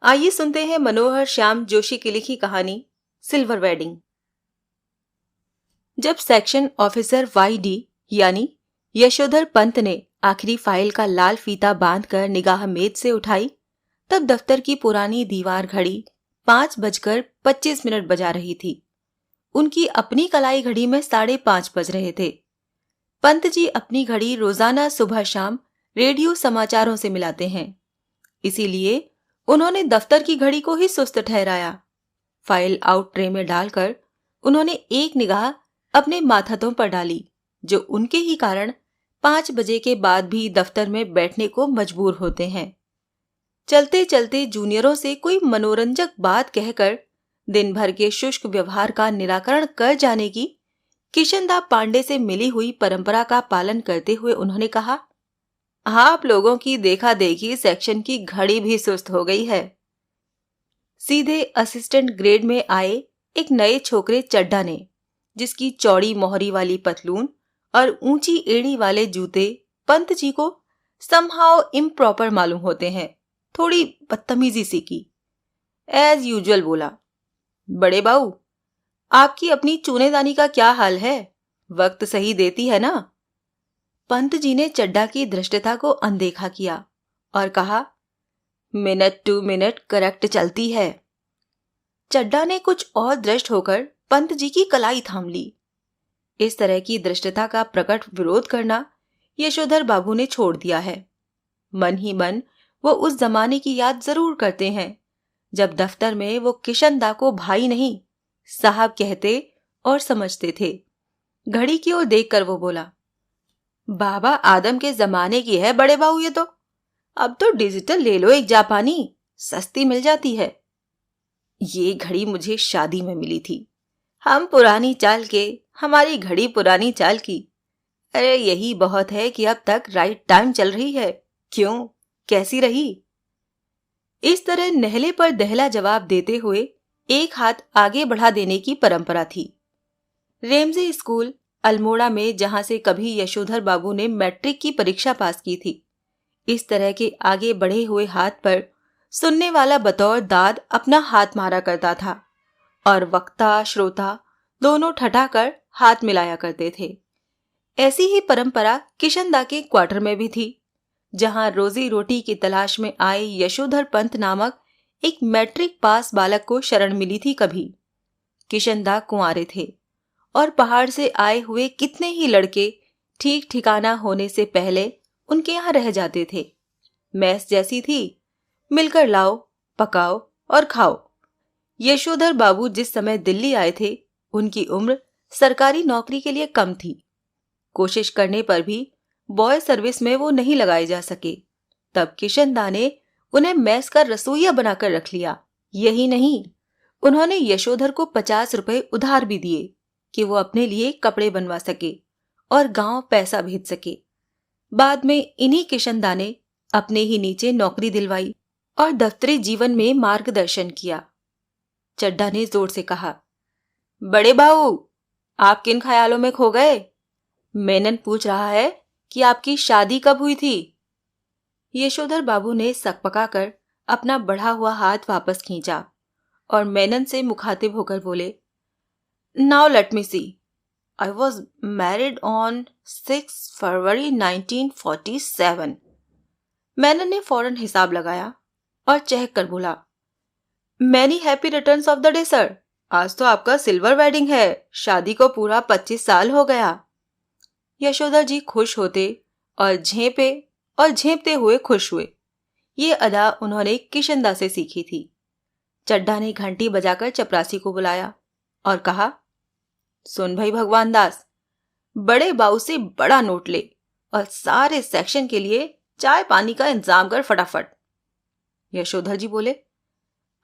आइए सुनते हैं मनोहर श्याम जोशी की लिखी कहानी सिल्वर वेडिंग। जब सेक्शन ऑफिसर वाई.डी. यानी यशोधर पंत ने आखिरी फाइल का लाल फीता बांधकर निगाह मेज से उठाई, तब दफ्तर की पुरानी दीवार घड़ी 5:25 बजा रही थी। उनकी अपनी कलाई घड़ी में 5:30 बज रहे थे। पंत जी अपनी घड़ी रोजाना सुबह शाम रेडियो समाचारों से मिलाते हैं, इसीलिए उन्होंने दफ्तर की घड़ी को ही सुस्त ठहराया। फाइल आउट ट्रे में डालकर उन्होंने एक निगाह अपने माथातों पर डाली, जो उनके ही कारण 5 बजे के बाद भी दफ्तर में बैठने को मजबूर होते हैं। चलते चलते जूनियरों से कोई मनोरंजक बात कहकर दिन भर के शुष्क व्यवहार का निराकरण कर जाने की किशनदा पांडे से मिली हुई परंपरा का पालन करते हुए उन्होंने कहा, आप लोगों की देखा देखी सेक्शन की घड़ी भी सुस्त हो गई है। सीधे असिस्टेंट ग्रेड में आए एक नए छोकरे चड्डा ने, जिसकी चौड़ी मोहरी वाली पतलून और ऊंची एड़ी वाले जूते पंत जी को समहाउ इम्प्रॉपर मालूम होते हैं, थोड़ी बदतमीजी सी की। एज यूजुअल बोला, बड़े बाऊ, आपकी अपनी चूनेदानी का क्या हाल है? वक्त सही देती है ना? पंत जी ने चड्डा की धृष्टता को अनदेखा किया और कहा, मिनट टू मिनट करेक्ट चलती है। चड्डा ने कुछ और दृष्ट होकर पंत जी की कलाई थाम ली। इस तरह की धृष्टता का प्रकट विरोध करना यशोधर बाबू ने छोड़ दिया है। मन ही मन वो उस जमाने की याद जरूर करते हैं जब दफ्तर में वो किशनदा को भाई नहीं साहब कहते और समझते थे। घड़ी की ओर देखकर वो बोला, बाबा आदम के जमाने की है बड़े बाबू ये तो। अब तो डिजिटल ले लो एक जापानी, सस्ती मिल जाती है। ये घड़ी मुझे शादी में मिली थी। हम पुरानी चाल के, हमारी घड़ी पुरानी चाल की। अरे यही बहुत है कि अब तक राइट टाइम चल रही है। क्यों, कैसी रही? इस तरह नहले पर दहला जवाब देते हुए एक हाथ आगे बढ़ा देने की परंपरा थी। रेमजे स्कूल अल्मोड़ा में, जहां से कभी यशोधर बाबू ने मैट्रिक की परीक्षा पास की थी, इस तरह के आगे बढ़े हुए हाथ पर सुनने वाला बतौर दाद अपना हाथ मारा करता था और वक्ता श्रोता दोनों ठठाकर हाथ मिलाया करते थे। ऐसी ही परंपरा किशनदा के क्वार्टर में भी थी, जहां रोजी रोटी की तलाश में आए यशोधर पंत नामक एक मैट्रिक पास बालक को शरण मिली थी कभी। किशनदा कुंवारे थे और पहाड़ से आए हुए कितने ही लड़के ठीक ठिकाना होने से पहले उनके यहाँ रह जाते थे। मैस जैसी थी, मिलकर लाओ, पकाओ और खाओ। यशोधर बाबू जिस समय दिल्ली आए थे, उनकी उम्र सरकारी नौकरी के लिए कम थी। कोशिश करने पर भी बॉय सर्विस में वो नहीं लगाए जा सके। तब किशनदा ने उन्हें मैस का रसोइया बनाकर रख लिया। यही नहीं, उन्होंने यशोधर को 50 रुपए उधार भी दिए कि वो अपने लिए कपड़े बनवा सके और गांव पैसा भेज सके। बाद में इन्हीं किशनदा ने अपने ही नीचे नौकरी दिलवाई और दफ्तरी जीवन में मार्गदर्शन किया। चड्डा ने जोर से कहा, बड़े बाऊ, आप किन ख्यालों में खो गए? मेनन पूछ रहा है कि आपकी शादी कब हुई थी? यशोधर बाबू ने सकपकाकर अपना बढ़ा हुआ हाथ वापस खींचा और मेनन से मुखातिब होकर बोले, now let me see, I was married on 6 February 1947। Menon ने फौरन हिसाब लगाया और चहक कर बोला, many happy returns of the day sir. आज तो आपका सिल्वर वेडिंग है, शादी को पूरा 25 साल हो गया। यशोधर जी खुश होते और झेंपते हुए खुश हुए। ये अदा उन्होंने किशनदा से सीखी थी। चड्डा ने घंटी बजाकर चपरासी को बुलाया और कहा, सुन भाई भगवान दास, बड़े बाऊ से बड़ा नोट ले और सारे सेक्शन के लिए चाय पानी का इंतजाम कर फटाफट। यशोधर जी बोले,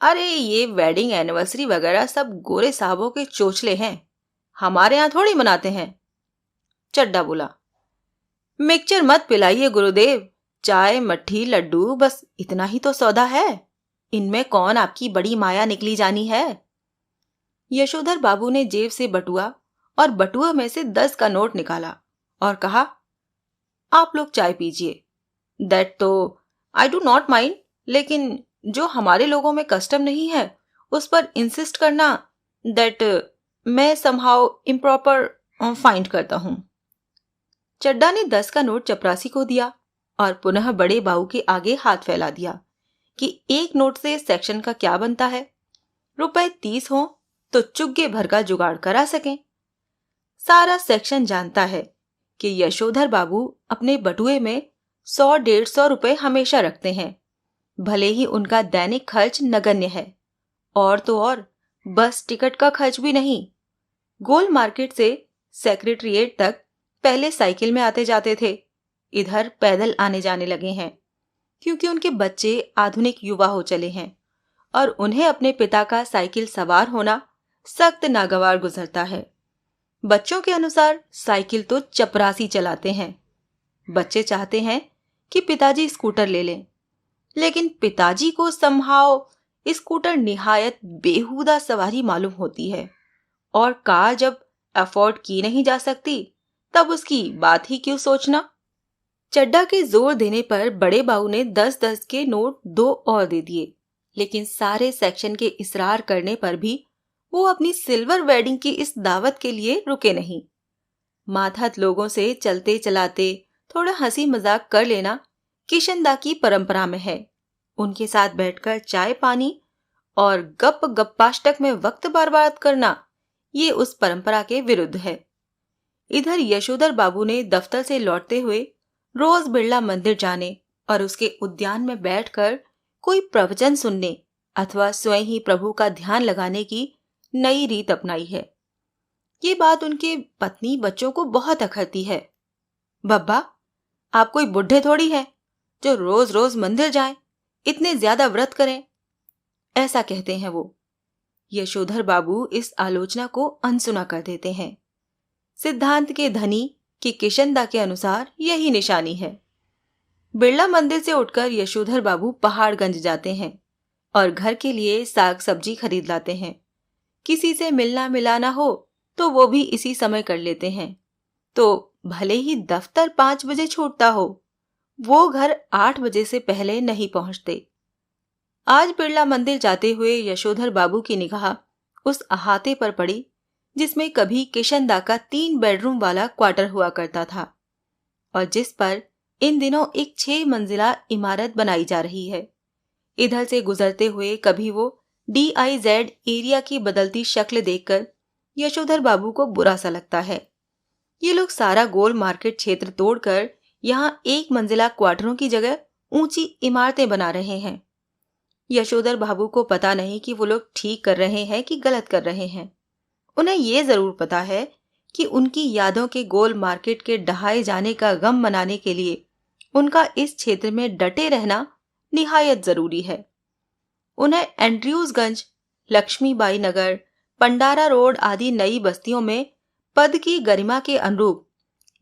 अरे ये वेडिंग एनिवर्सरी वगैरह सब गोरे साहबों के चोचले हैं, हमारे यहाँ थोड़ी मनाते हैं। चड्डा बोला, मिक्सचर मत पिलाइए गुरुदेव, चाय मट्ठी लड्डू बस इतना ही तो सौदा है, इनमें कौन आपकी बड़ी माया निकली जानी है। यशोधर बाबू ने जेब से बटुआ और बटुआ में से 10 का नोट निकाला और कहा, आप लोग चाय पीजिए। दैट तो आई डू नॉट माइंड, लेकिन जो हमारे लोगों में कस्टम नहीं है उस पर इंसिस्ट करना, दैट मैं समहाउ इम्प्रॉपर फाइंड करता हूं। चड्डा ने 10 का नोट चपरासी को दिया और पुनः बड़े बाऊ के आगे हाथ फैला दिया कि एक नोट से सेक्शन का क्या बनता है, रुपए 30 हो तो चुग्गे भर का जुगाड़ करा सकें। सारा सेक्शन जानता है कि यशोधर बाबू अपने बटुए में 100-150 रुपए हमेशा रखते हैं, भले ही उनका दैनिक खर्च नगण्य है, और तो और बस टिकट का खर्च भी नहीं। गोल मार्केट से सेक्रेटरिएट तक पहले साइकिल में आते जाते थे, इधर पैदल आने जाने लगे हैं, क्योंकि उनके बच्चे आधुनिक युवा हो चले हैं और उन्हें अपने पिता का साइकिल सवार होना सख्त नागवार गुजरता है। बच्चों के अनुसार साइकिल तो चपरासी चलाते हैं। बच्चे चाहते हैं कि पिताजी स्कूटर ले लें, लेकिन पिताजी को समहाउ स्कूटर निहायत बेहुदा सवारी मालूम होती है, और कार जब अफोर्ड की नहीं जा सकती तब उसकी बात ही क्यों सोचना। चड्डा के जोर देने पर बड़े बाऊ ने 10-10 के नोट 2 और दे दिए, लेकिन सारे सेक्शन के इसरार करने पर भी वो अपनी सिल्वर वेडिंग की इस दावत के लिए रुके नहीं। मातहत लोगों से चलते चलाते थोड़ा हंसी मजाक कर लेना किशनदा की परंपरा में है। उनके साथ बैठकर चाय पानी और गप गप्पाष्टक में वक्त बर्बाद करना, ये उस परंपरा के विरुद्ध है। इधर यशोधर बाबू ने दफ्तर से लौटते हुए रोज बिरला मंदिर जाने और उसके उद्यान में बैठकर कोई प्रवचन सुनने अथवा स्वयं ही प्रभु का ध्यान लगाने की नई रीत अपनाई है। ये बात उनके पत्नी बच्चों को बहुत अखरती है। बब्बा, आप कोई बुढ़े थोड़ी हैं जो रोज रोज मंदिर जाएं, इतने ज्यादा व्रत करें, ऐसा कहते हैं वो। यशोधर बाबू इस आलोचना को अनसुना कर देते हैं। सिद्धांत के धनी कि किशनदा के अनुसार यही निशानी है। बिरला मंदिर से उठकर यशोधर बाबू पहाड़गंज जाते हैं और घर के लिए साग सब्जी खरीद लाते हैं। किसी से मिलना मिलाना हो तो वो भी इसी समय कर लेते हैं, तो भले ही दफ्तर 5 बजे छूटता हो, वो घर 8 बजे से पहले नहीं पहुंचते। आज बिरला मंदिर जाते हुए यशोधर बाबू की निगाह उस अहाते पर पड़ी जिसमें कभी किशनदा का 3 बेडरूम वाला क्वार्टर हुआ करता था और जिस पर इन दिनों एक 6 मंजिला इमारत बनाई जा रही है। इधर से गुजरते हुए कभी वो DIZ एरिया की बदलती शक्ल देखकर यशोधर बाबू को बुरा सा लगता है। ये लोग सारा गोल मार्केट क्षेत्र तोड़कर यहाँ 1 मंजिला क्वार्टरों की जगह ऊंची इमारतें बना रहे हैं। यशोधर बाबू को पता नहीं कि वो लोग ठीक कर रहे हैं कि गलत कर रहे हैं। उन्हें ये जरूर पता है कि उनकी यादों के गोल मार्केट के डहाए जाने का गम मनाने के लिए उनका इस क्षेत्र में डटे रहना निहायत जरूरी है। उन्हें एंड्रयूजगंज, लक्ष्मीबाई नगर, पंडारा रोड आदि नई बस्तियों में पद की गरिमा के अनुरूप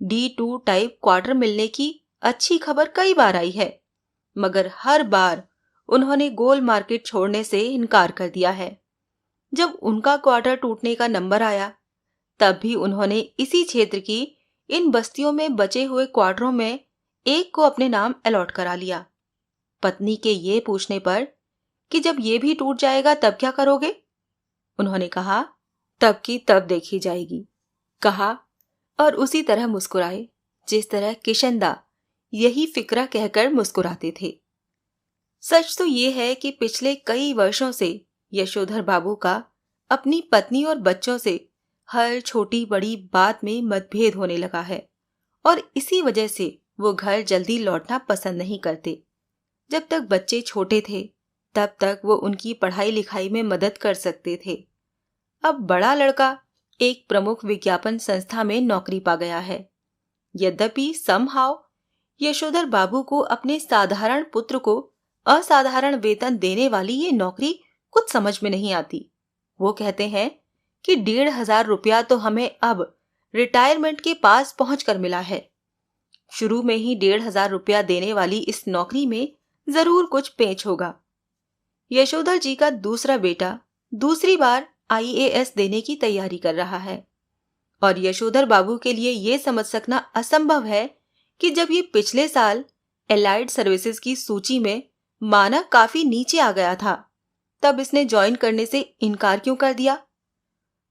D2 टाइप क्वार्टर मिलने की अच्छी खबर कई बार आई है, मगर हर बार उन्होंने गोल मार्केट छोड़ने से इनकार कर दिया है। जब उनका क्वार्टर टूटने का नंबर आया तब भी उन्होंने इसी क्षेत्र की इन बस्तियों में बचे हुए क्वार्टरों में एक को अपने नाम अलॉट करा लिया। पत्नी के ये पूछने पर कि जब ये भी टूट जाएगा तब क्या करोगे, उन्होंने कहा, तब की तब देखी जाएगी, कहा और उसी तरह मुस्कुराए जिस तरह किशनदा यही फिक्रा कहकर मुस्कुराते थे। सच तो ये है कि पिछले कई वर्षों से यशोधर बाबू का अपनी पत्नी और बच्चों से हर छोटी बड़ी बात में मतभेद होने लगा है और इसी वजह से वो घर जल्दी लौटना पसंद नहीं करते। जब तक बच्चे छोटे थे तब तक वो उनकी पढ़ाई लिखाई में मदद कर सकते थे। अब बड़ा लड़का एक प्रमुख विज्ञापन संस्था में नौकरी पा गया है। यद्यपि समहाउ यशोधर बाबू को अपने साधारण पुत्र को असाधारण वेतन देने वाली ये नौकरी कुछ समझ में नहीं आती। वो कहते हैं कि 1,500 रुपया तो हमें अब रिटायरमेंट के पास पहुंचकर मिला है। शुरू में ही 1,500 रुपया देने वाली इस नौकरी में जरूर कुछ पेच होगा। यशोधर जी का दूसरा बेटा दूसरी बार IAS देने की तैयारी कर रहा है और यशोधर बाबू के लिए ये समझ सकना असंभव है कि जब ये पिछले साल एलाइड सर्विसेज की सूची में माना काफी नीचे आ गया था, तब इसने ज्वाइन करने से इनकार क्यों कर दिया?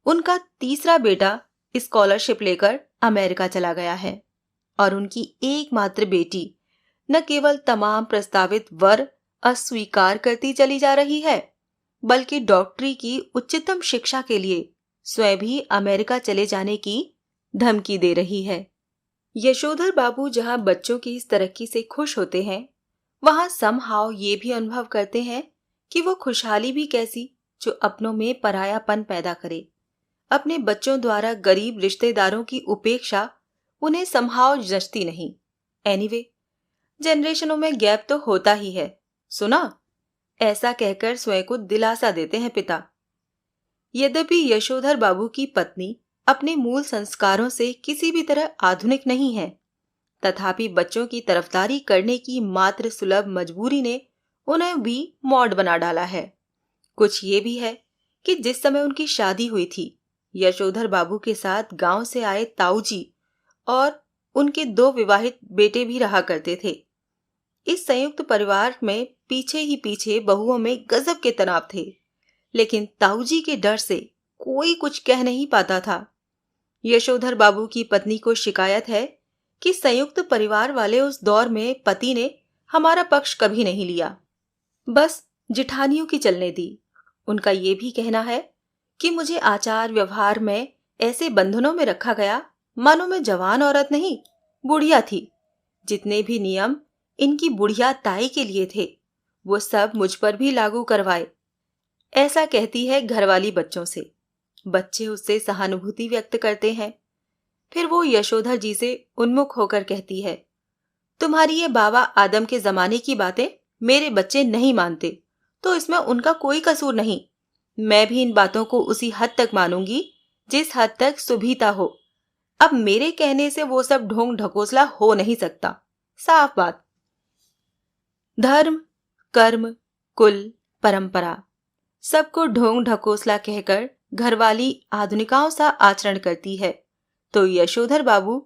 उनका तीसरा बेटा स्कॉलरशिप लेकर अमेरिका चला गया है और उनकी एकमात्र बेटी न केवल तमाम प्रस्तावित वर अस्वीकार करती चली जा रही है, बल्कि डॉक्टरी की उच्चतम शिक्षा के लिए स्वयं भी अमेरिका चले जाने की धमकी दे रही है। यशोधर बाबू जहां बच्चों की इस तरक्की से खुश होते हैं, वहां समहाउ ये भी अनुभव करते हैं कि वो खुशहाली भी कैसी जो अपनों में परायापन पैदा करे। अपने बच्चों द्वारा गरीब रिश्तेदारों की उपेक्षा उन्हें समहाउ जचती नहीं। एनीवे, जनरेशनों में गैप तो होता ही है, सुना? ऐसा कहकर स्वयं को दिलासा देते हैं पिता। यद्यपि यशोधर बाबू की पत्नी अपने मूल संस्कारों से किसी भी तरह आधुनिक नहीं है, तथापि बच्चों की तरफदारी करने की मात्र सुलभ मजबूरी ने उन्हें भी मॉड बना डाला है। कुछ ये भी है कि जिस समय उनकी शादी हुई थी, यशोधर बाबू के साथ गांव से आए ताऊजी और उनके 2 विवाहित बेटे भी रहा करते थे। इस संयुक्त परिवार में पीछे ही पीछे बहुओं में गजब के तनाव थे, लेकिन ताऊजी के डर से कोई कुछ कह नहीं पाता था। यशोधर बाबू की पत्नी को शिकायत है कि संयुक्त परिवार वाले उस दौर में पति ने हमारा पक्ष कभी नहीं लिया, बस जिठानियों की चलने दी। उनका ये भी कहना है कि मुझे आचार व्यवहार में ऐसे बंधनों में रखा गया मानो मैं जवान औरत नहीं, बुढ़िया थी। जितने भी नियम इनकी बुढ़िया ताई के लिए थे, वो सब मुझ पर भी लागू करवाए। ऐसा कहती है घरवाली बच्चों से। बच्चे उससे सहानुभूति व्यक्त करते हैं। फिर वो यशोधर जी से उन्मुख होकर कहती है, तुम्हारी ये बाबा आदम के जमाने की बातें मेरे बच्चे नहीं मानते, तो इसमें उनका कोई कसूर नहीं। मैं भी इन बातों को उसी हद तक मानूंगी जिस हद तक सुभीता हो। अब मेरे कहने से वो सब ढोंग ढकोसला हो नहीं सकता। साफ बात। धर्म, कर्म, कुल, परंपरा सबको ढोंग ढकोसला कहकर घरवाली आधुनिकाओं सा आचरण करती है, तो यशोधर बाबू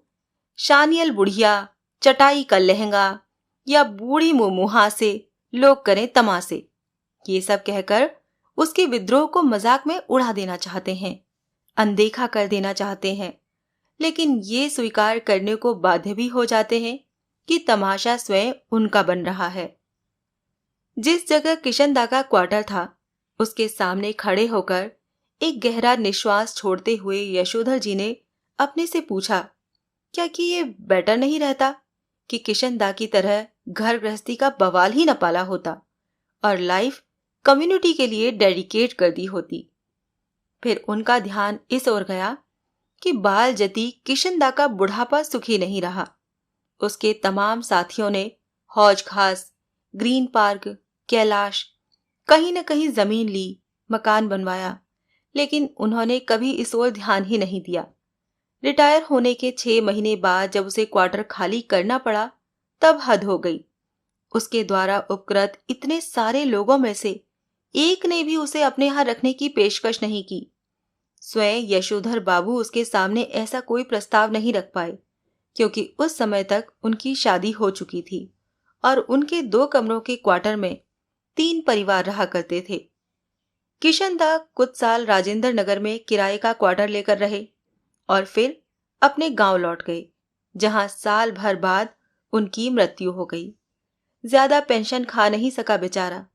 शानियल बुढ़िया, चटाई का लहंगा या बूढ़ी मुमुहा से लोग करें तमाशे, ये सब कहकर उसके विद्रोह को मजाक में उड़ा देना चाहते हैं, अनदेखा कर देना चाहते हैं, लेकिन ये स्वीकार करने को बाध्य भी हो जाते हैं कि तमाशा स्वयं उनका बन रहा है। जिस जगह किशनदा का क्वार्टर था, उसके सामने खड़े होकर एक गहरा निश्वास छोड़ते हुए यशोधर जी ने अपने से पूछा, क्या कि ये बेटर नहीं रहता कि किशनदा की तरह घर गृहस्थी का बवाल ही न पाला होता और लाइफ कम्युनिटी के लिए डेडिकेट कर दी होती। फिर उनका ध्यान इस ओर गया कि बाल जती किशनदा का बुढ़ापा सुखी नहीं रहा। उसके तमाम साथियों ने हौज खास, ग्रीन पार्क, कैलाश, कहीं न कहीं जमीन ली, मकान बनवाया, लेकिन उन्होंने कभी इस ओर ध्यान ही नहीं दिया। रिटायर होने के 6 महीने बाद जब उसे क्वार्टर खाली करना पड़ा, तब हद हो गई। उसके द्वारा उपकृत इतने सारे लोगों में से एक ने भी उसे अपने यहां रखने की पेशकश नहीं की। स्वयं यशोधर बाबू उसके सामने ऐसा कोई प्रस्ताव नहीं रख पाए, क्योंकि उस समय तक उनकी शादी हो चुकी थी और उनके 2 कमरों के क्वार्टर में 3 परिवार रहा करते थे। किशनदा कुछ साल राजेंद्र नगर में किराए का क्वार्टर लेकर रहे और फिर अपने गांव लौट गए, जहां साल भर बाद उनकी मृत्यु हो गई। ज्यादा पेंशन खा नहीं सका बेचारा।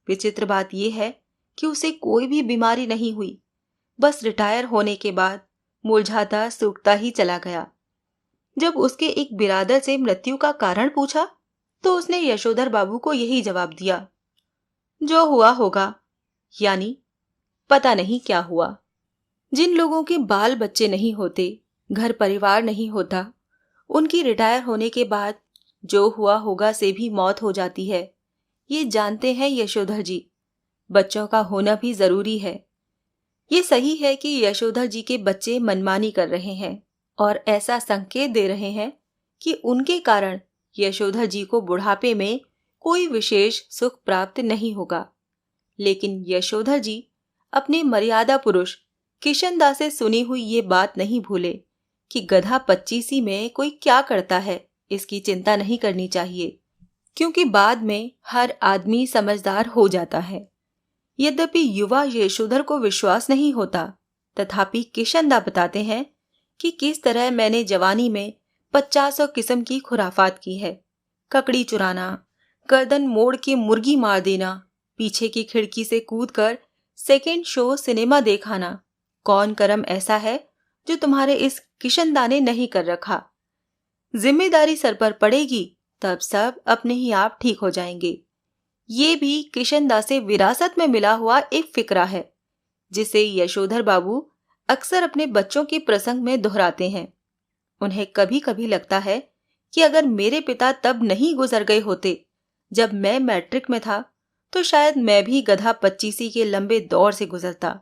विचित्र बात यह है कि उसे कोई भी बीमारी नहीं हुई, बस रिटायर होने के बाद मुरझाता सूखता ही चला गया। जब उसके एक बिरादर से मृत्यु का कारण पूछा, तो उसने यशोधर बाबू को यही जवाब दिया, जो हुआ होगा, यानी पता नहीं क्या हुआ। जिन लोगों के बाल बच्चे नहीं होते, घर परिवार नहीं होता, उनकी रिटायर होने के बाद जो हुआ होगा से भी मौत हो जाती है। ये जानते हैं यशोधर जी। बच्चों का होना भी जरूरी है। ये सही है कि यशोधर जी के बच्चे मनमानी कर रहे हैं और ऐसा संकेत दे रहे हैं कि उनके कारण यशोधर जी को बुढ़ापे में कोई विशेष सुख प्राप्त नहीं होगा। लेकिन यशोधर जी अपने मर्यादा पुरुष किशनदा से सुनी हुई ये बात नहीं भूले कि गधा 25 में कोई क्या करता है, इसकी चिंता नहीं करनी चाहिए, क्योंकि बाद में हर आदमी समझदार हो जाता है। यद्यपि युवा यशोधर को विश्वास नहीं होता, तथापि किशनदा बताते हैं कि किस तरह मैंने जवानी में 50 किस्म की खुराफात की है। ककड़ी चुराना, गर्दन मोड़ के मुर्गी मार देना, पीछे की खिड़की से कूदकर सेकेंड शो सिनेमा देखाना। कौन कर्म ऐसा है जो तुम्हारे इस किशनदा ने नहीं कर रखा। जिम्मेदारी सर पर पड़ेगी तब सब अपने ही आप ठीक हो जाएंगे। ये भी किशनदा से विरासत में मिला हुआ एक फिक्रा है, जिसे यशोधर बाबू अक्सर अपने बच्चों के प्रसंग में दोहराते हैं। उन्हें कभी कभी लगता है कि अगर मेरे पिता तब नहीं गुजर गए होते जब मैं मैट्रिक में था, तो शायद मैं भी गधा पच्चीसी के लंबे दौर से गुजरता।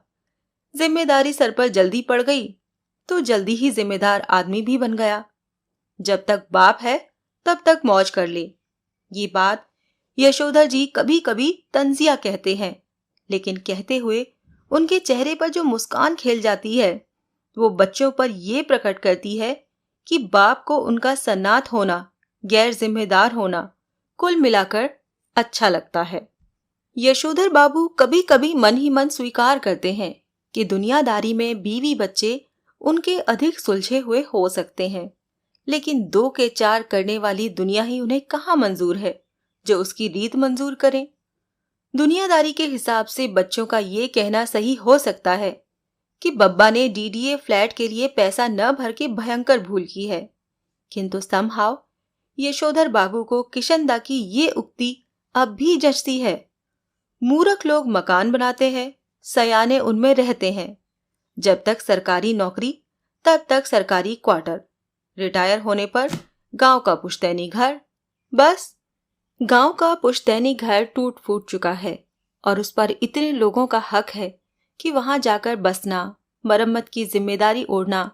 जिम्मेदारी सर पर जल्दी पड़ गई तो जल्दी ही जिम्मेदार आदमी भी बन गया। जब तक बाप है तब तक मौज कर ले। ये बात यशोधर जी कभी कभी तंजिया कहते हैं, लेकिन कहते हुए उनके चेहरे पर जो मुस्कान खेल जाती है वो बच्चों पर यह प्रकट करती है कि बाप को उनका सन्नाट होना, गैर जिम्मेदार होना कुल मिलाकर अच्छा लगता है। यशोधर बाबू कभी कभी मन ही मन स्वीकार करते हैं कि दुनियादारी में बीवी बच्चे उनके अधिक सुलझे हुए हो सकते हैं, लेकिन 2 के 4 करने वाली दुनिया ही उन्हें कहाँ मंजूर है जो उसकी रीत मंजूर करें। दुनियादारी के हिसाब से बच्चों का ये कहना सही हो सकता है कि बब्बा ने डीडीए फ्लैट के लिए पैसा न भर के भयंकर भूल की है, किंतु समहाउ यशोधर बाबू को किशनदा की ये उक्ति अब भी जचती है। मूर्ख लोग मकान बनाते हैं, सयाने उनमें रहते हैं। जब तक सरकारी नौकरी तब तक सरकारी क्वार्टर, रिटायर होने पर गांव का पुश्तैनी घर। बस गांव का पुश्तैनी घर टूट फूट चुका है और उस पर इतने लोगों का हक है कि वहां जाकर बसना, मरम्मत की जिम्मेदारी ओढ़ना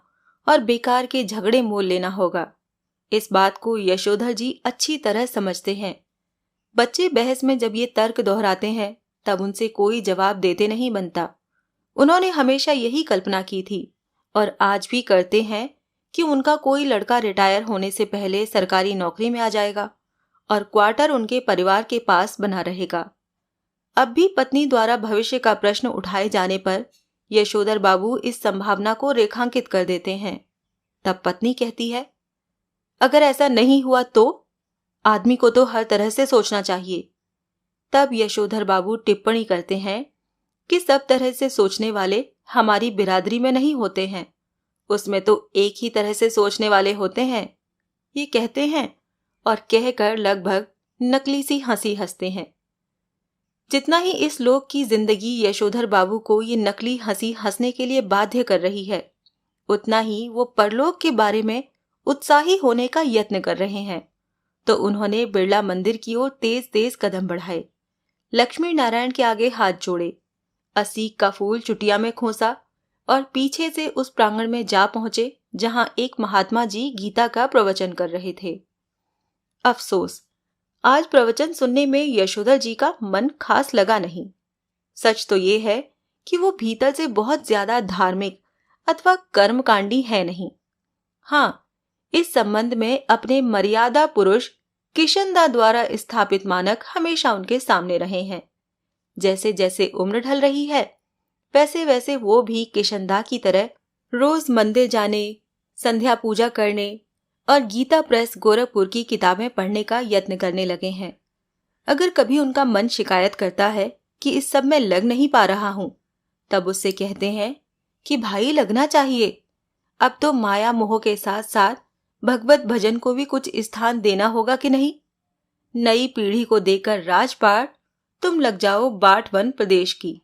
और बेकार के झगड़े मोल लेना होगा। इस बात को यशोधर जी अच्छी तरह समझते हैं। बच्चे बहस में जब ये तर्क दोहराते हैं तब उनसे कोई जवाब देते नहीं बनता। उन्होंने हमेशा यही कल्पना की थी और आज भी करते हैं कि उनका कोई लड़का रिटायर होने से पहले सरकारी नौकरी में आ जाएगा और क्वार्टर उनके परिवार के पास बना रहेगा। अब भी पत्नी द्वारा भविष्य का प्रश्न उठाए जाने पर यशोधर बाबू इस संभावना को रेखांकित कर देते हैं। तब पत्नी कहती है, अगर ऐसा नहीं हुआ तो आदमी को तो हर तरह से सोचना चाहिए। तब यशोधर बाबू टिप्पणी करते हैं कि सब तरह से सोचने वाले हमारी बिरादरी में नहीं होते हैं, उसमें तो एक ही तरह से सोचने वाले होते हैं। ये कहते हैं और कहकर लगभग नकली सी हंसी हंसते हैं। जितना ही इस लोक की जिंदगी यशोधर बाबू को ये नकली हंसी हंसने के लिए बाध्य कर रही है, उतना ही वो परलोक के बारे में उत्साही होने का यत्न कर रहे हैं। तो उन्होंने बिरला मंदिर की ओर तेज तेज कदम बढ़ाए, लक्ष्मी नारायण के आगे हाथ जोड़े, असीक का फूल चुटिया में खोसा और पीछे से उस प्रांगण में जा पहुंचे जहां एक महात्मा जी गीता का प्रवचन कर रहे थे। अफसोस, आज प्रवचन सुनने में यशोधर जी का मन खास लगा नहीं। सच तो ये है कि वो भीतर से बहुत ज्यादा धार्मिक अथवा कर्मकांडी है नहीं। हाँ, इस संबंध में अपने मर्यादा पुरुष किशनदा द्वारा स्थापित मानक हमेशा उनके सामने रहे हैं। जैसे जैसे उम्र ढल रही है वैसे वैसे वो भी किशनदा की तरह रोज मंदिर जाने, संध्या पूजा करने और गीता प्रेस गोरखपुर की किताबें पढ़ने का यत्न करने लगे हैं। अगर कभी उनका मन शिकायत करता है कि इस सब में लग नहीं पा रहा हूं, तब उससे कहते हैं कि भाई लगना चाहिए। अब तो माया मोह के साथ साथ भगवत भजन को भी कुछ स्थान देना होगा कि नहीं। नई पीढ़ी को देकर राजपाट तुम लग जाओ बाट वन प्रदेश की।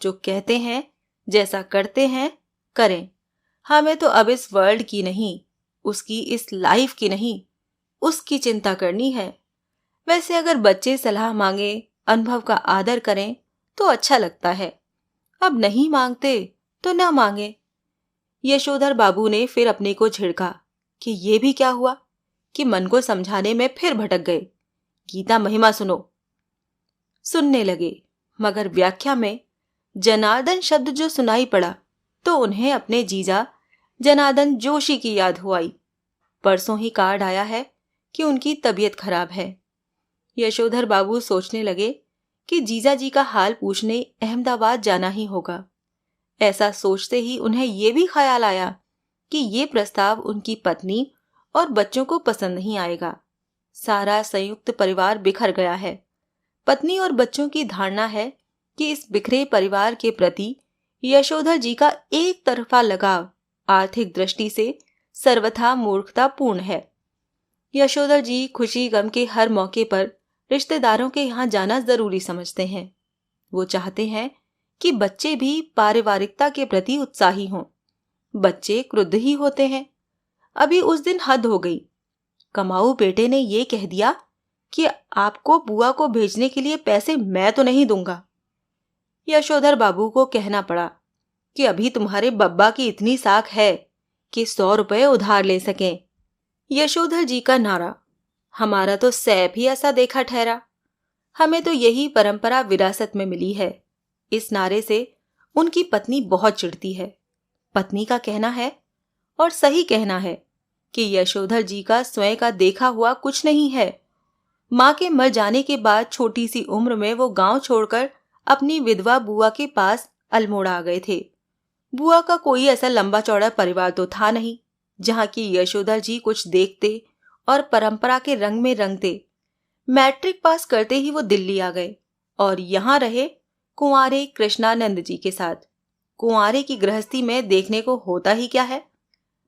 जो कहते हैं जैसा करते हैं करें। हमें तो अब इस वर्ल्ड की नहीं, उसकी इस लाइफ की नहीं, उसकी चिंता करनी है। वैसे अगर बच्चे सलाह मांगे, अनुभव का आदर करें तो अच्छा लगता है। अब नहीं मांगते तो ना मांगे। यशोधर बाबू ने फिर अपने को झिड़का कि ये भी क्या हुआ कि मन को समझाने में फिर भटक गए। गीता महिमा सुनो। सुनने लगे, मगर व्याख्या में जनार्दन शब्द जो सुनाई पड़ा तो उन्हें अपने जीजा जनार्दन जोशी की याद हो आई। परसों ही कार्ड आया है कि उनकी तबीयत खराब है। यशोधर बाबू सोचने लगे कि जीजा जी का हाल पूछने अहमदाबाद जाना ही होगा। ऐसा सोचते ही उन्हें ये भी ख्याल आया कि ये प्रस्ताव उनकी पत्नी और बच्चों को पसंद नहीं आएगा। सारा संयुक्त परिवार बिखर गया है। पत्नी और बच्चों की धारणा है कि इस बिखरे परिवार के प्रति यशोधर जी का एक तरफा लगाव आर्थिक दृष्टि से सर्वथा मूर्खतापूर्ण है। यशोधर जी खुशी गम के हर मौके पर रिश्तेदारों के यहाँ जाना जरूरी समझते हैं। वो चाहते हैं कि बच्चे भी पारिवारिकता के प्रति उत्साही हों। बच्चे क्रुद्ध ही होते हैं। अभी उस दिन हद हो गई। कमाऊ बेटे ने ये कह दिया कि आपको बुआ को भेजने के लिए पैसे मैं तो नहीं दूंगा। यशोधर बाबू को कहना पड़ा कि अभी तुम्हारे बब्बा की इतनी साख है कि 100 रुपए उधार ले सकें। यशोधर जी का नारा, हमारा तो सैफ ही ऐसा देखा ठहरा। हमें तो यही परंपरा विरासत में मिली है। इस नारे से उनकी पत्नी बहुत चिढ़ती है। पत्नी का कहना है, और सही कहना है, कि यशोधर जी का स्वयं का देखा हुआ कुछ नहीं है। माँ के मर जाने के बाद छोटी सी उम्र में वो गांव छोड़कर अपनी विधवा बुआ के पास अल्मोड़ा आ गए थे। बुआ का कोई ऐसा लंबा चौड़ा परिवार तो था नहीं जहाँ की यशोधर जी कुछ देखते और परंपरा के रंग में रंगते। मैट्रिक पास करते ही वो दिल्ली आ गए और यहाँ रहे कुंवारे कृष्णानंद जी के साथ। कुंवारे की गृहस्थी में देखने को होता ही क्या है।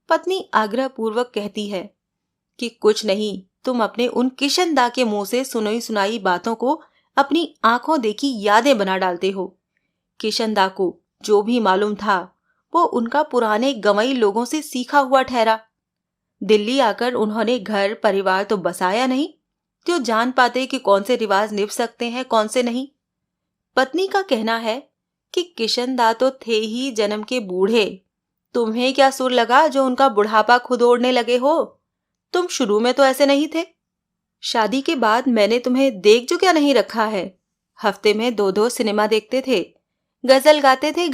पत्नी आग्रह पूर्वक कहती है कि कुछ नहीं, तुम अपने उन किशन दा के मुंह से सुनाई सुनाई बातों को अपनी आंखों देखी यादें बना डालते हो। किशन दा को जो भी मालूम था वो उनका पुराने गंवई लोगों से सीखा हुआ ठहरा। दिल्ली आकर उन्होंने घर परिवार तो बसाया नहीं, तो जान पाते कि कौन से रिवाज निभ सकते हैं कौन से नहीं। पत्नी का कहना है कि किशन दा तो थे ही जन्म के बूढ़े। तुम्हें क्या सुर लगा जो उनका बुढ़ापा खुद ओढ़ने लगे हो? तुम शुरू में तो ऐसे नहीं थे। शादी के बाद मैंने तुम्हें देख जो क्या नहीं रखा है। हफ्ते में 2-2 सिनेमा देखते थे, गजल गाते थे,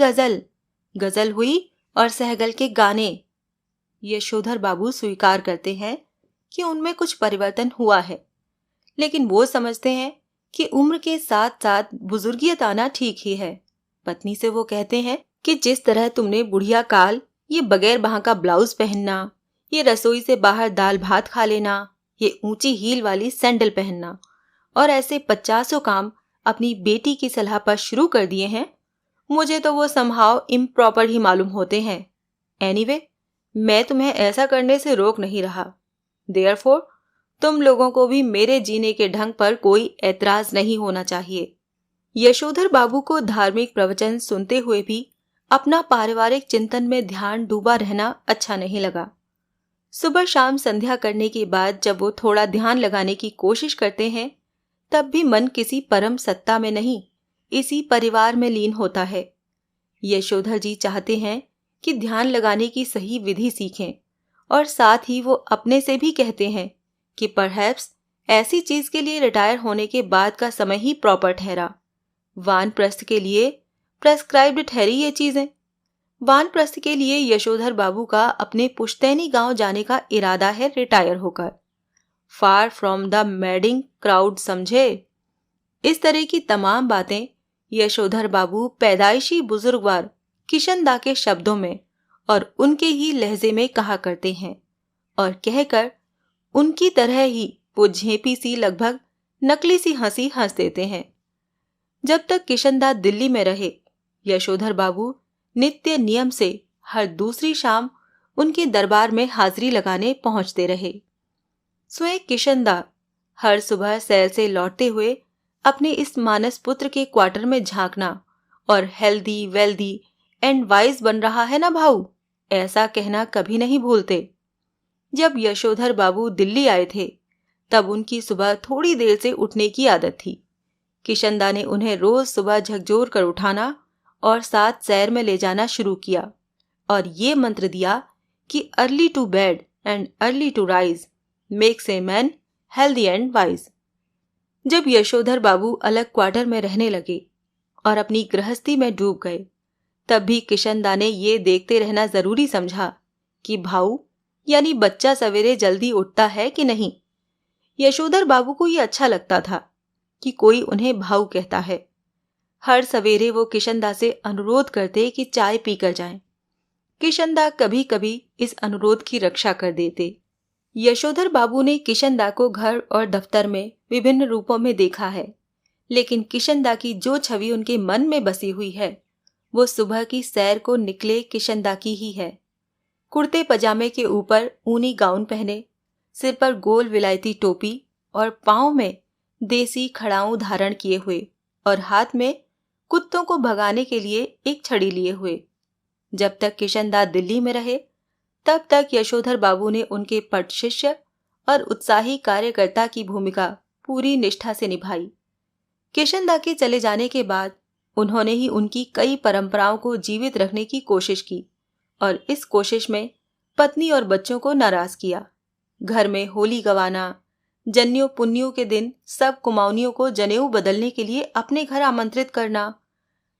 गजल हुई और सहगल के गाने। यशोधर बाबू स्वीकार करते हैं कि उनमें कुछ परिवर्तन हुआ है, लेकिन वो समझते हैं कि उम्र के साथ साथ बुजुर्गियत आना ठीक ही है। पत्नी से वो कहते हैं कि जिस तरह तुमने बुढ़िया काल ये बगैर बाह का ब्लाउज पहनना, ये रसोई से बाहर दाल भात खा लेना, ये ऊंची हील वाली सैंडल पहनना और ऐसे 50 काम अपनी बेटी की सलाह पर शुरू कर दिए हैं, मुझे तो वो समहाव इम्प्रॉपर ही मालूम होते हैं। एनीवे, मैं तुम्हें ऐसा करने से रोक नहीं रहा। देयरफॉर तुम लोगों को भी मेरे जीने के ढंग पर कोई ऐतराज नहीं होना चाहिए। यशोधर बाबू को धार्मिक प्रवचन सुनते हुए भी अपना पारिवारिक चिंतन में ध्यान डूबा रहना अच्छा नहीं लगा। सुबह शाम संध्या करने के बाद जब वो थोड़ा ध्यान लगाने की कोशिश करते हैं, तब भी मन किसी परम सत्ता में नहीं, इसी परिवार में लीन होता है। यशोधर जी चाहते हैं कि ध्यान लगाने की सही विधि सीखें और साथ ही वो अपने से भी कहते हैं कि परहैप्स ऐसी चीज के लिए रिटायर होने के बाद का समय ही प्रॉपर ठहरा। वानप्रस्थ के लिए प्रेस्क्राइब्ड ठहरी ये चीजें। वानप्रस्थ के लिए यशोधर बाबू का अपने पुश्तैनी गांव जाने का इरादा है रिटायर होकर, far from the madding crowd, समझे। इस तरह की तमाम बातें यशोधर बाबू पैदाइशी बुजुर्गवार किशन दा के शब्दों में और उनके ही लहजे में कहा करते हैं और कहकर उनकी तरह ही वो झेपी सी लगभग नकली सी हंसी हंस देते हैं। जब तक किशन दा दिल्ली में रहे, यशोधर बाबू नित्य नियम से हर दूसरी शाम उनके दरबार में हाजिरी लगाने पहुंचते रहे। स्वयं किशन दा हर सुबह सैर से लौटते हुए अपने इस मानस पुत्र के क्वार्टर में झांकना और हेल्दी वेल्दी एंड वाइज बन रहा है ना भाऊ, ऐसा कहना कभी नहीं भूलते। जब यशोधर बाबू दिल्ली आए थे, तब उनकी सुबह थोड़ी देर से उठने की आदत थी। किशन दा ने उन्हें रोज सुबह झकझोर कर उठाना और साथ सैर में ले जाना शुरू किया और ये मंत्र दिया कि early to bed and early to rise makes a man healthy and wise. जब यशोधर बाबू अलग क्वार्टर में रहने लगे और अपनी गृहस्थी में डूब गए, तब भी किशन दा ने ये देखते रहना जरूरी समझा कि भाऊ यानी बच्चा सवेरे जल्दी उठता है कि नहीं। यशोधर बाबू को ये अच्छा लगता था कि कोई उन्हें भाऊ कहता है। हर सवेरे वो किशनदा से अनुरोध करते कि चाय पीकर जाएं। किशनदा कभी कभी इस अनुरोध की रक्षा कर देते। यशोधर बाबू ने किशनदा को घर और दफ्तर में विभिन्न रूपों में देखा है, लेकिन किशनदा की जो छवि उनके मन में बसी हुई है वो सुबह की सैर को निकले किशनदा की ही है। कुर्ते पजामे के ऊपर ऊनी गाउन पहने, सिर पर गोल विलायती टोपी और पांव में देसी खड़ाऊं धारण किए हुए और हाथ में कुत्तों को भगाने के लिए एक छड़ी लिए हुए। जब तक किशनदा दिल्ली में रहे तब तक यशोधर बाबू ने उनके पट शिष्य और उत्साही कार्यकर्ता की भूमिका पूरी निष्ठा से निभाई। किशनदा के चले जाने के बाद उन्होंने ही उनकी कई परंपराओं को जीवित रखने की कोशिश की और इस कोशिश में पत्नी और बच्चों को नाराज किया। घर में होली गवाना, जन्यों पुन्यों के दिन सब कुमाऊनियों को जनेऊ बदलने के लिए अपने घर आमंत्रित करना,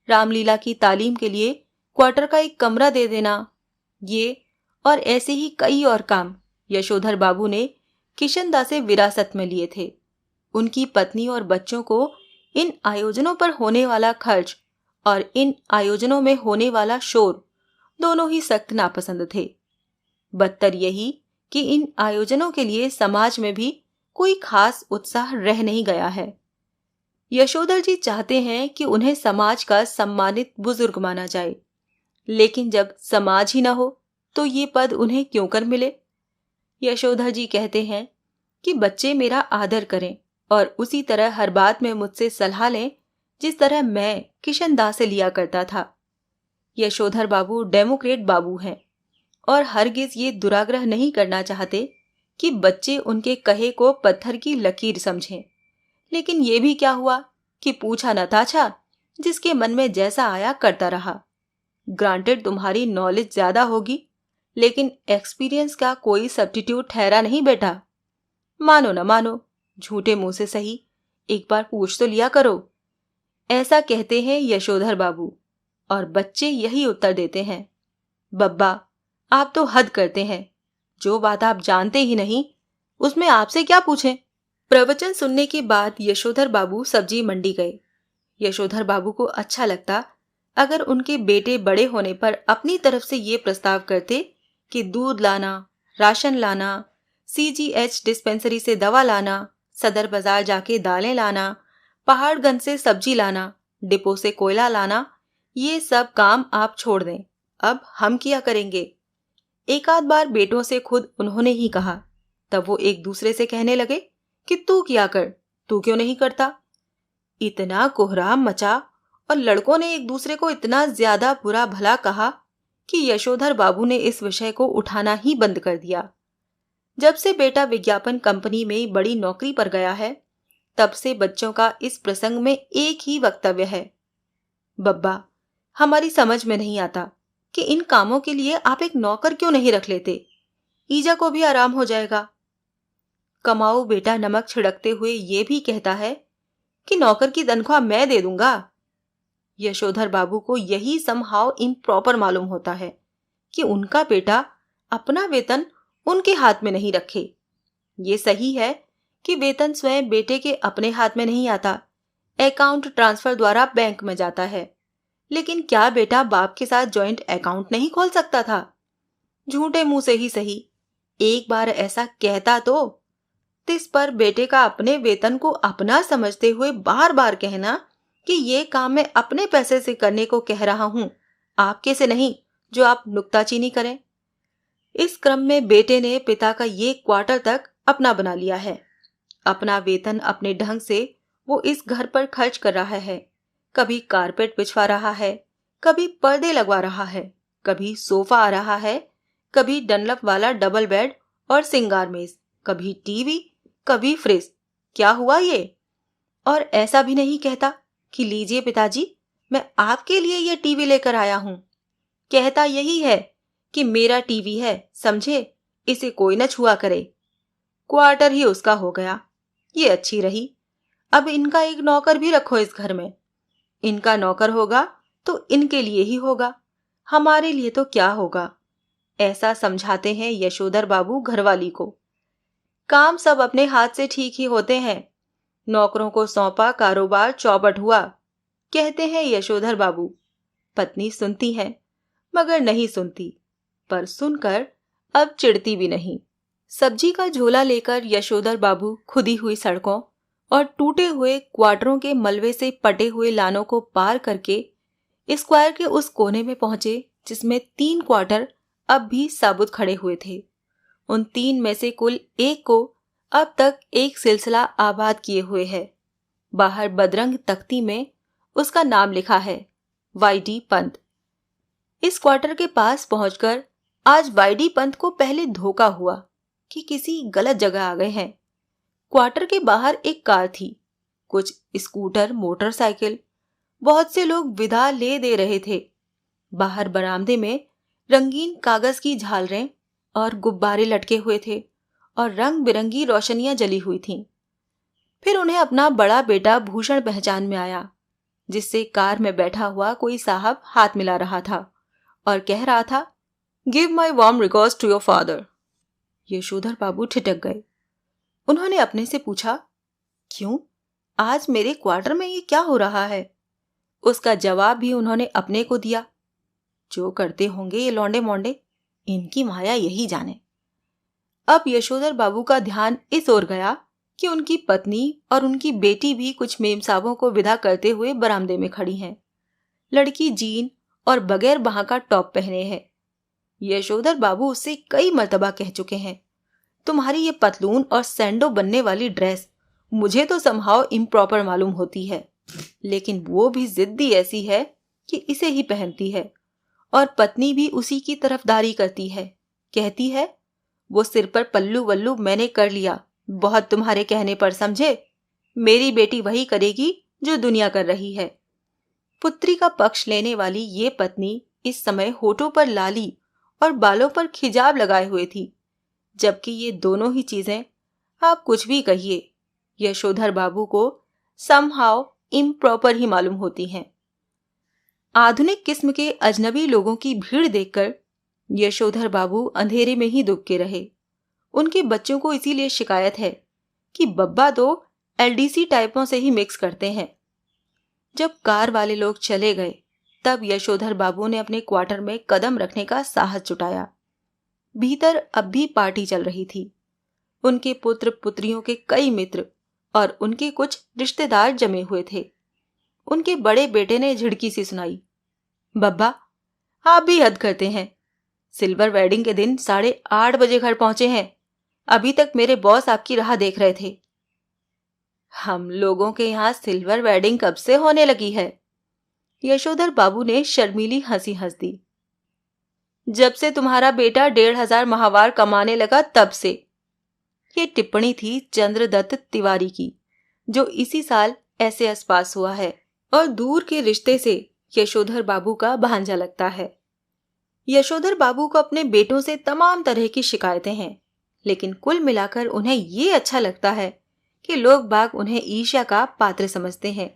रामलीला की तालीम के लिए क्वार्टर का एक कमरा दे देना, ये और ऐसे ही कई और काम यशोधर बाबू ने किशनदा से विरासत में लिए थे। उनकी पत्नी और बच्चों को इन आयोजनों पर होने वाला खर्च और इन आयोजनों में होने वाला शोर दोनों ही सख्त नापसंद थे। बदतर यही कि इन आयोजनों के लिए समाज में भी कोई खास उत्साह रह नहीं गया है। यशोधर जी चाहते हैं कि उन्हें समाज का सम्मानित बुजुर्ग माना जाए, लेकिन जब समाज ही न हो तो ये पद उन्हें क्यों कर मिले। यशोधर जी कहते हैं कि बच्चे मेरा आदर करें और उसी तरह हर बात में मुझसे सलाह लें जिस तरह मैं किशनदा से लिया करता था। यशोधर बाबू डेमोक्रेट बाबू हैं और हरगिज ये दुराग्रह नहीं करना चाहते कि बच्चे उनके कहे को पत्थर की लकीर समझें। लेकिन ये भी क्या हुआ कि पूछा न ताछा, जिसके मन में जैसा आया करता रहा। ग्रांटेड तुम्हारी नॉलेज ज्यादा होगी, लेकिन एक्सपीरियंस का कोई सब्स्टिट्यूट ठहरा नहीं बेटा। मानो न मानो, झूठे मुंह से सही, एक बार पूछ तो लिया करो। ऐसा कहते हैं यशोधर बाबू और बच्चे यही उत्तर देते हैं, बब्बा आप तो हद करते हैं, जो बात आप जानते ही नहीं उसमें आपसे क्या पूछें। प्रवचन सुनने के बाद यशोधर बाबू सब्जी मंडी गए। यशोधर बाबू को अच्छा लगता अगर उनके बेटे बड़े होने पर अपनी तरफ से ये प्रस्ताव करते कि दूध लाना, राशन लाना, CGH डिस्पेंसरी से दवा लाना, सदर बाजार जाके दालें लाना, पहाड़गंज से सब्जी लाना, डिपो से कोयला लाना, ये सब काम आप छोड़ दें, अब हम किया करेंगे। एक आध बार बेटों से खुद उन्होंने ही कहा। तब वो एक दूसरे से कहने लगे कि तू किया कर, तू क्यों नहीं करता। इतना कोहराम मचा और लड़कों ने एक दूसरे को इतना ज्यादा बुरा भला कहा कि यशोधर बाबू ने इस विषय को उठाना ही बंद कर दिया। जब से बेटा विज्ञापन कंपनी में बड़ी नौकरी पर गया है, तब से बच्चों का इस प्रसंग में एक ही वक्तव्य है, बब्बा हमारी समझ में नहीं आता कि इन कामों के लिए आप एक नौकर क्यों नहीं रख लेते, ईजा को भी आराम हो जाएगा। कमाऊ बेटा नमक छिड़कते हुए ये भी कहता है कि नौकर की तनख्वाह मैं दे दूंगा। यशोधर बाबू को यही समहाउ इम्प्रॉपर मालूम होता है कि उनका बेटा अपना वेतन उनके हाथ में नहीं रखे। ये सही है कि वेतन स्वयं बेटे के अपने हाथ में नहीं आता, अकाउंट ट्रांसफर द्वारा बैंक में जाता है। लेकिन क्या बेटा बाप के साथ जॉइंट अकाउंट नहीं खोल सकता था? झूठे मुंह से ही सही, एक बार ऐसा कहता तो इस पर बेटे का अपने वेतन को अपना समझते हुए बार बार कहना कि ये काम मैं अपने पैसे से करने को कह रहा हूं, आपके से नहीं जो आप नुक्ताचीनी करें। इस क्रम में बेटे ने पिता का ये क्वार्टर तक अपना बना लिया है। अपना वेतन अपने ढंग से वो इस घर पर खर्च कर रहा है। कभी कारपेट बिछवा रहा है, कभी पर्दे लगवा रहा है, कभी सोफा आ रहा है, कभी डनलप वाला डबल बेड और सिंगार मेज, कभी टीवी, कभी फ्रिज। क्या हुआ ये? और ऐसा भी नहीं कहता कि लीजिए पिताजी मैं आपके लिए ये टीवी लेकर आया हूं। कहता यही है कि मेरा टीवी है, समझे, इसे कोई न छुआ करे। क्वार्टर ही उसका हो गया, ये अच्छी रही। अब इनका एक नौकर भी रखो इस घर में। इनका नौकर होगा तो इनके लिए ही होगा, हमारे लिए तो क्या होगा। ऐसा समझाते हैं यशोधर बाबू घरवाली को। काम सब अपने हाथ से ठीक ही होते हैं। नौकरों को सौंपा कारोबार चौपट हुआ, कहते हैं यशोधर बाबू। पत्नी सुनती है मगर नहीं सुनती, पर सुनकर अब चिढ़ती भी नहीं। सब्जी का झोला लेकर यशोधर बाबू खुदी हुई सड़कों और टूटे हुए क्वार्टरों के मलबे से पटे हुए लानों को पार करके स्क्वायर के उस कोने में पहुंचे जिसमें 3 क्वार्टर अब भी साबुत खड़े हुए थे। उन 3 में से कुल एक को अब तक एक सिलसिला आबाद किए हुए है। बाहर बदरंग तख्ती में उसका नाम लिखा है, वाईडी पंत। इस क्वार्टर के पास पहुंचकर आज वाईडी पंत को पहले धोखा हुआ कि किसी गलत जगह आ गए हैं। क्वार्टर के बाहर एक कार थी, कुछ स्कूटर, मोटरसाइकिल, बहुत से लोग विदा ले दे रहे थे। बाहर बरामदे में रंगीन कागज की झालरें और गुब्बारे लटके हुए थे और रंग बिरंगी रोशनियां जली हुई थीं। फिर उन्हें अपना बड़ा बेटा भूषण पहचान में आया, जिससे कार में बैठा हुआ कोई साहब हाथ मिला रहा था और कह रहा था, give my warm regards to your father. Yashodhar Babu ठिठक गए। उन्होंने अपने से पूछा, क्यों, आज मेरे क्वार्टर में ये क्या हो रहा है? उसका जवाब भी उन्होंने अपने को दिया, जो करते होंगे ये लौंडे मोंडे, इनकी माया यही जाने। अब यशोधर बाबू का ध्यान इस ओर गया कि उनकी पत्नी और उनकी बेटी भी कुछ मेमसाबों को विदा करते हुए बरामदे में खड़ी हैं। लड़की जीन और बगैर बाह का टॉप पहने है। यशोधर बाबू उससे कई मर्तबा कह चुके हैं, तुम्हारी ये पतलून और सैंडो बनने वाली ड्रेस मुझे तो समहाउ इम्प्रॉपर मालूम होती है, लेकिन वो भी जिद्दी ऐसी है कि इसे ही पहनती है। और पत्नी भी उसी की तरफदारी करती है, कहती है, वो सिर पर पल्लू वल्लू मैंने कर लिया, बहुत तुम्हारे कहने पर समझे। मेरी बेटी वही करेगी जो दुनिया कर रही है। पुत्री का पक्ष लेने वाली ये पत्नी इस समय होठों पर लाली और बालों पर खिजाब लगाए हुए थी, जबकि ये दोनों ही चीजें, आप कुछ भी कहिए, यशोधर बाबू को समहाउ इम्प्रॉपर ही मालूम होती हैं। आधुनिक किस्म के अजनबी लोगों की भीड़ देखकर यशोधर बाबू अंधेरे में ही दुबके रहे। उनके बच्चों को इसीलिए शिकायत है कि बब्बा तो एलडीसी टाइपों से ही मिक्स करते हैं। जब कार वाले लोग चले गए तब यशोधर बाबू ने अपने क्वार्टर में कदम रखने का साहस जुटाया। भीतर अब भी पार्टी चल रही थी। उनके पुत्र पुत्रियों के कई मित्र और उनके कुछ रिश्तेदार जमे हुए थे। उनके बड़े बेटे ने झिड़की सी सुनाई, बब्बा आप भी हद करते हैं। सिल्वर वेडिंग के दिन 8:30 बजे घर पहुंचे हैं। अभी तक मेरे बॉस आपकी राह देख रहे थे। हम लोगों के यहाँ सिल्वर वेडिंग कब से होने लगी है? यशोधर बाबू ने शर्मीली हंसी हंस दी। जब से तुम्हारा बेटा 1,500 माहवार कमाने लगा तब से। ये टिप्पणी थी चंद्रदत्त तिवारी की, जो इसी साल एसएएस पास हुआ है और दूर के रिश्ते से यशोधर बाबू का भांजा लगता है। यशोधर बाबू को अपने बेटों से तमाम तरह की शिकायतें हैं, लेकिन कुल मिलाकर उन्हें ये अच्छा लगता है कि लोग बाग उन्हें ईर्ष्या का पात्र समझते हैं।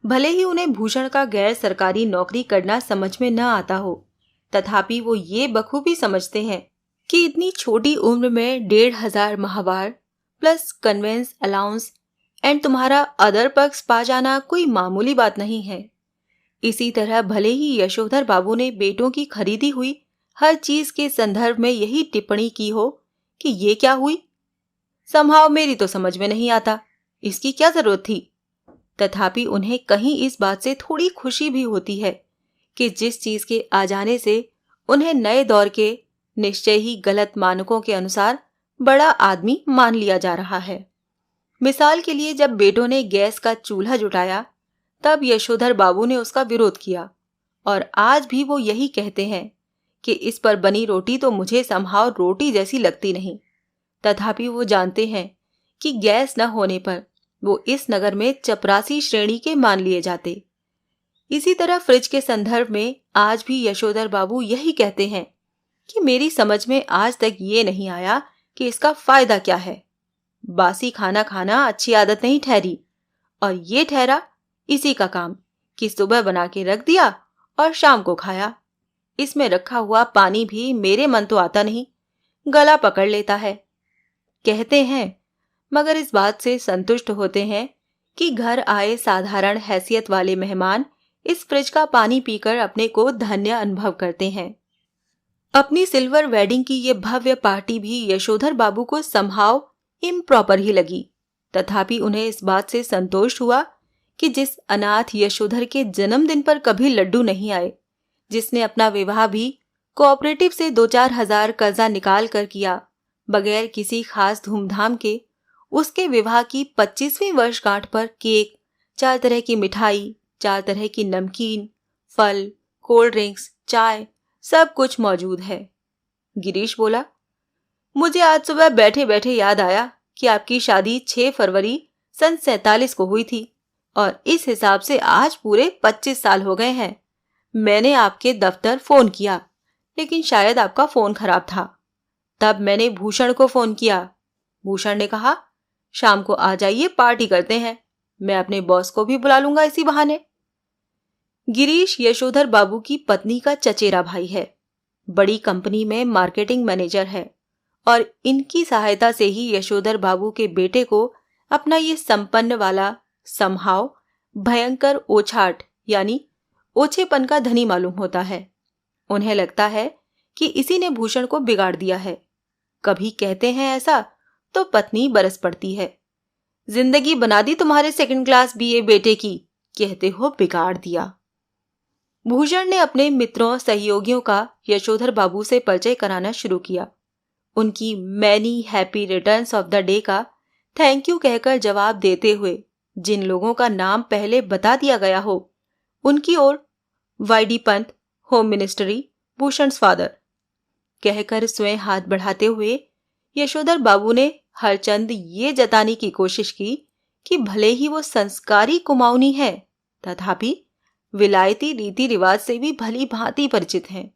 भले ही उन्हें भूषण का गैर सरकारी नौकरी करना समझ में न आता हो, तथापि वो ये बखूबी समझते हैं कि इतनी छोटी उम्र में 1,500 माहवार प्लस कन्वेंस अलाउंस एंड तुम्हारा अदर पर्क्स पा जाना कोई मामूली बात नहीं है। इसी तरह भले ही यशोधर बाबू ने बेटों की खरीदी हुई हर चीज के संदर्भ में यही टिप्पणी की हो कि ये क्या हुई, समहाउ मेरी तो समझ में नहीं आता, इसकी क्या जरूरत थी। तथापि उन्हें कहीं इस बात से थोड़ी खुशी भी होती है कि जिस चीज के आ जाने से उन्हें नए दौर के निश्चय ही गलत मानकों के अनुसार बड़ा आदमी मान लिया जा रहा है। मिसाल के लिए जब बेटों ने गैस का चूल्हा जुटाया तब यशोधर बाबू ने उसका विरोध किया और आज भी वो यही कहते हैं कि इस पर बनी रोटी तो मुझे समहाउ रोटी जैसी लगती नहीं। तथापि वो जानते हैं कि गैस न होने पर वो इस नगर में चपरासी श्रेणी के मान लिए जाते। इसी तरह फ्रिज के संदर्भ में आज भी यशोधर बाबू यही कहते हैं कि मेरी समझ में आज तक ये नहीं आया कि इसका फायदा क्या है। बासी खाना खाना अच्छी आदत नहीं ठहरी, और ये ठहरा इसी का काम कि सुबह बना के रख दिया और शाम को खाया। इसमें रखा हुआ पानी भी मेरे मन तो आता नहीं, गला पकड़ लेता है। कहते हैं, मगर इस बात से संतुष्ट होते हैं कि घर आए साधारण हैसियत वाले मेहमान इस फ्रिज का पानी पीकर अपने को धन्य अनुभव करते हैं। अपनी सिल्वर वेडिंग की ये भव्य पार्टी भी यशोधर बाबू को समहाउ इम्प्रॉपर ही लगी। तथापि उन्हें इस बात से संतोष हुआ कि जिस अनाथ यशोधर के जन्मदिन पर कभी लड्डू नहीं आए, जिसने अपना विवाह भी कोऑपरेटिव से 2-4 हजार कर्जा निकाल कर किया, बगैर किसी खास धूमधाम के, उसके विवाह की 25वीं वर्षगांठ पर केक, 4 तरह की मिठाई, 4 तरह की नमकीन, फल, कोल्ड ड्रिंक्स, चाय, सब कुछ मौजूद है। गिरीश बोला, मुझे आज सुबह बैठे बैठे याद आया कि आपकी शादी 6 फरवरी सन 47 को हुई थी और इस हिसाब से आज पूरे 25 साल हो गए हैं। मैंने आपके दफ्तर फोन किया, लेकिन शायद आपका फोन खराब था। तब मैंने भूषण को फोन किया। भूषण ने कहा, शाम को आ जाइए, पार्टी करते हैं। मैं अपने बॉस को भी बुला लूंगा इसी बहाने। गिरीश यशोधर बाबू की पत्नी का चचेरा भाई है। बड़ी कंपनी में मार्केटिंग मैनेजर है और इनकी सहायता से ही यशोधर बाबू के बेटे को अपना ये संपन्न वाला समहाव भयंकर ओछाट यानी ओछेपन का धनी मालूम होता है। उन्हें लगता है कि इसी ने भूषण को बिगाड़ दिया है। कभी कहते हैं ऐसा तो पत्नी बरस पड़ती है, जिंदगी बना दी तुम्हारे सेकंड क्लास बीए बेटे की, कहते हो बिगाड़ दिया। भूषण ने अपने मित्रों सहयोगियों का यशोधर बाबू से परिचय कराना शुरू किया। उनकी many happy returns of the day का थैंक यू कहकर जवाब देते हुए जिन लोगों का नाम पहले बता दिया गया हो, उनकी ओर YD Pant, home ministry, Bhushan father कहकर स्वयं हाथ बढ़ाते हुए यशोधर बाबू ने हरचंद ये जताने की कोशिश की कि भले ही वो संस्कारी कुमाऊनी है, तथापि विलायती रीति रिवाज से भी भली भांति परिचित हैं।